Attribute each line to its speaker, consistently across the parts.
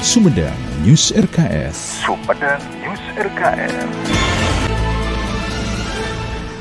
Speaker 1: Sumedang News RKS.
Speaker 2: Sumedang News RKS.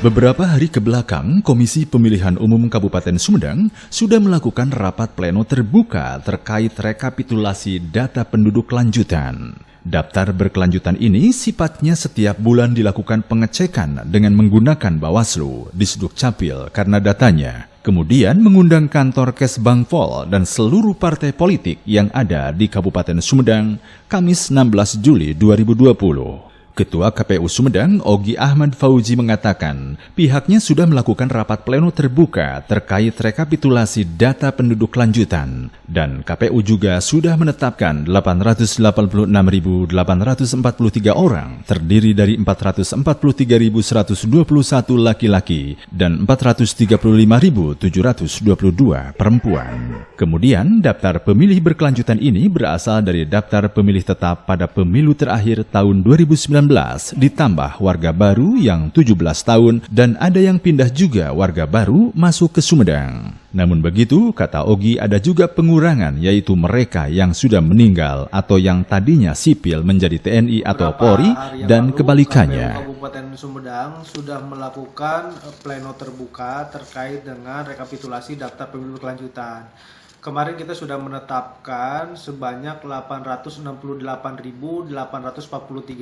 Speaker 1: Beberapa hari kebelakang, Komisi Pemilihan Umum Kabupaten Sumedang sudah melakukan rapat pleno terbuka terkait rekapitulasi data penduduk lanjutan. Daftar berkelanjutan ini sifatnya setiap bulan dilakukan pengecekan dengan menggunakan Bawaslu di Sdukcapil karena datanya. Kemudian mengundang kantor Kesbangpol dan seluruh partai politik yang ada di Kabupaten Sumedang, Kamis 16 Juli 2020. Ketua KPU Sumedang, Ogi Ahmad Fauzi mengatakan pihaknya sudah melakukan rapat pleno terbuka terkait rekapitulasi data penduduk lanjutan dan KPU juga sudah menetapkan 886.843 orang terdiri dari 443.121 laki-laki dan 435.722 perempuan. Kemudian daftar pemilih berkelanjutan ini berasal dari daftar pemilih tetap pada pemilu terakhir tahun 2019 ditambah warga baru yang 17 tahun dan ada yang pindah juga warga baru masuk ke Sumedang. Namun begitu, kata Ogi, ada juga pengurangan yaitu mereka yang sudah meninggal atau yang tadinya sipil menjadi TNI atau Polri dan kebalikannya.
Speaker 3: Kabupaten Sumedang sudah melakukan pleno terbuka terkait dengan rekapitulasi daftar pemilih berkelanjutan. Kemarin kita sudah menetapkan sebanyak 868.843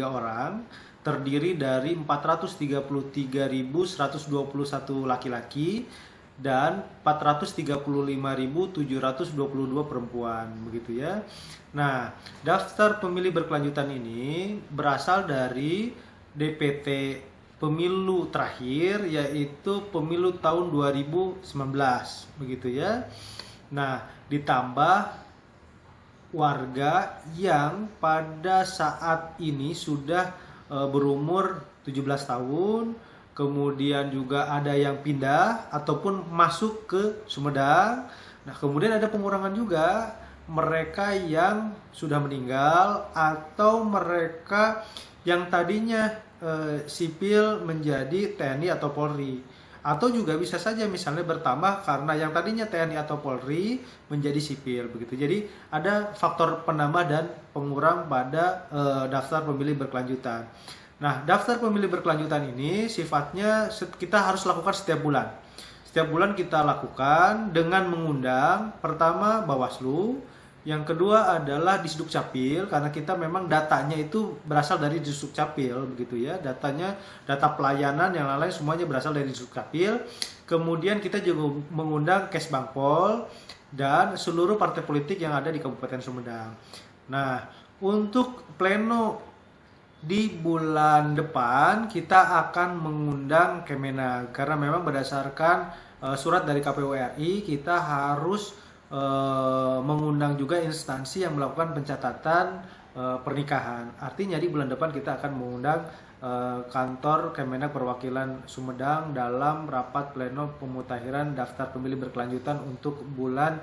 Speaker 3: orang, terdiri dari 433.121 laki-laki dan 435.722 perempuan, begitu ya. Nah, daftar pemilih berkelanjutan ini berasal dari DPT pemilu terakhir, yaitu pemilu tahun 2019, begitu ya. Nah, ditambah warga yang pada saat ini sudah berumur 17 tahun, kemudian juga ada yang pindah ataupun masuk ke Sumedang. Nah, kemudian ada pengurangan juga mereka yang sudah meninggal atau mereka yang tadinya sipil menjadi TNI atau Polri. Atau juga bisa saja misalnya bertambah karena yang tadinya TNI atau Polri menjadi sipil, begitu. Jadi ada faktor penambah dan pengurang pada daftar pemilih berkelanjutan. Nah, daftar pemilih berkelanjutan ini sifatnya kita harus lakukan setiap bulan. Setiap bulan kita lakukan dengan mengundang pertama Bawaslu, yang kedua adalah di Sdukcapil karena kita memang datanya itu berasal dari Sdukcapil, begitu ya. Data pelayanan yang lain semuanya berasal dari Sdukcapil. Kemudian kita juga mengundang Kesbangpol dan seluruh partai politik yang ada di Kabupaten Sumedang. Nah, untuk pleno di bulan depan kita akan mengundang Kemenag karena memang berdasarkan surat dari KPU RI kita harus mengundang juga instansi yang melakukan pencatatan pernikahan. Artinya di bulan depan kita akan mengundang kantor Kemenag Perwakilan Sumedang dalam rapat pleno pemutahiran daftar pemilih berkelanjutan untuk bulan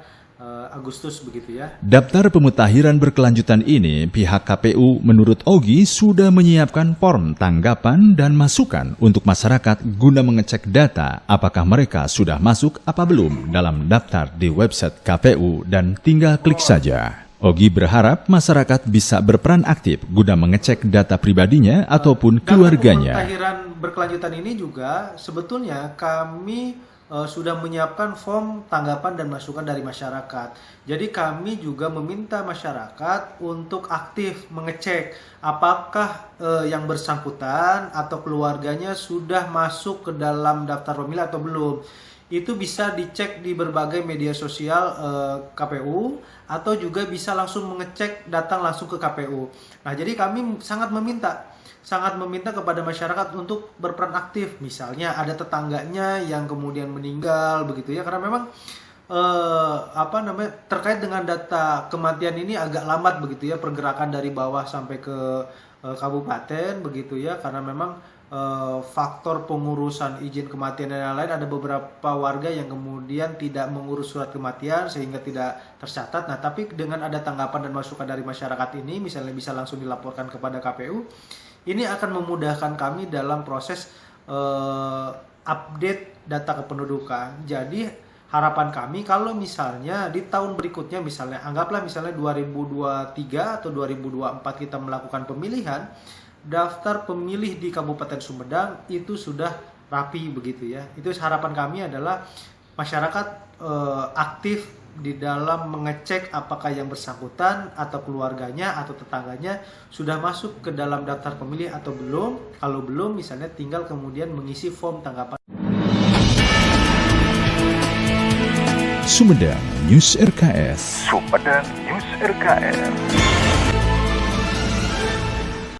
Speaker 3: Agustus, begitu ya.
Speaker 1: Daftar pemutahiran berkelanjutan ini pihak KPU menurut Ogi sudah menyiapkan form tanggapan dan masukan untuk masyarakat guna mengecek data apakah mereka sudah masuk apa belum dalam daftar di website KPU dan tinggal klik saja. Ogi berharap masyarakat bisa berperan aktif guna mengecek data pribadinya ataupun keluarganya.
Speaker 3: Daftar pemutahiran berkelanjutan ini juga sebetulnya kami sudah menyiapkan form tanggapan dan masukan dari masyarakat. Jadi kami juga meminta masyarakat untuk aktif mengecek apakah yang bersangkutan atau keluarganya sudah masuk ke dalam daftar pemilih atau belum. Itu bisa dicek di berbagai media sosial KPU atau juga bisa langsung mengecek datang langsung ke KPU. Nah, jadi kami sangat meminta kepada masyarakat untuk berperan aktif. Misalnya ada tetangganya yang kemudian meninggal, begitu ya, karena memang terkait dengan data kematian ini agak lambat, begitu ya, pergerakan dari bawah sampai ke kabupaten, begitu ya, karena memang faktor pengurusan izin kematian dan lain-lain, ada beberapa warga yang kemudian tidak mengurus surat kematian sehingga tidak tercatat. Nah, tapi dengan ada tanggapan dan masukan dari masyarakat ini, misalnya bisa langsung dilaporkan kepada KPU, ini akan memudahkan kami dalam proses update data kependudukan. Jadi harapan kami kalau misalnya di tahun berikutnya, misalnya anggaplah misalnya 2023 atau 2024 kita melakukan pemilihan, daftar pemilih di Kabupaten Sumedang itu sudah rapi begitu ya. Itu harapan kami adalah masyarakat aktif di dalam mengecek apakah yang bersangkutan atau keluarganya atau tetangganya sudah masuk ke dalam daftar pemilih atau belum. Kalau belum, misalnya tinggal kemudian mengisi form tanggapan.
Speaker 1: Sumedang News RKS.
Speaker 2: Sumedang News RKS.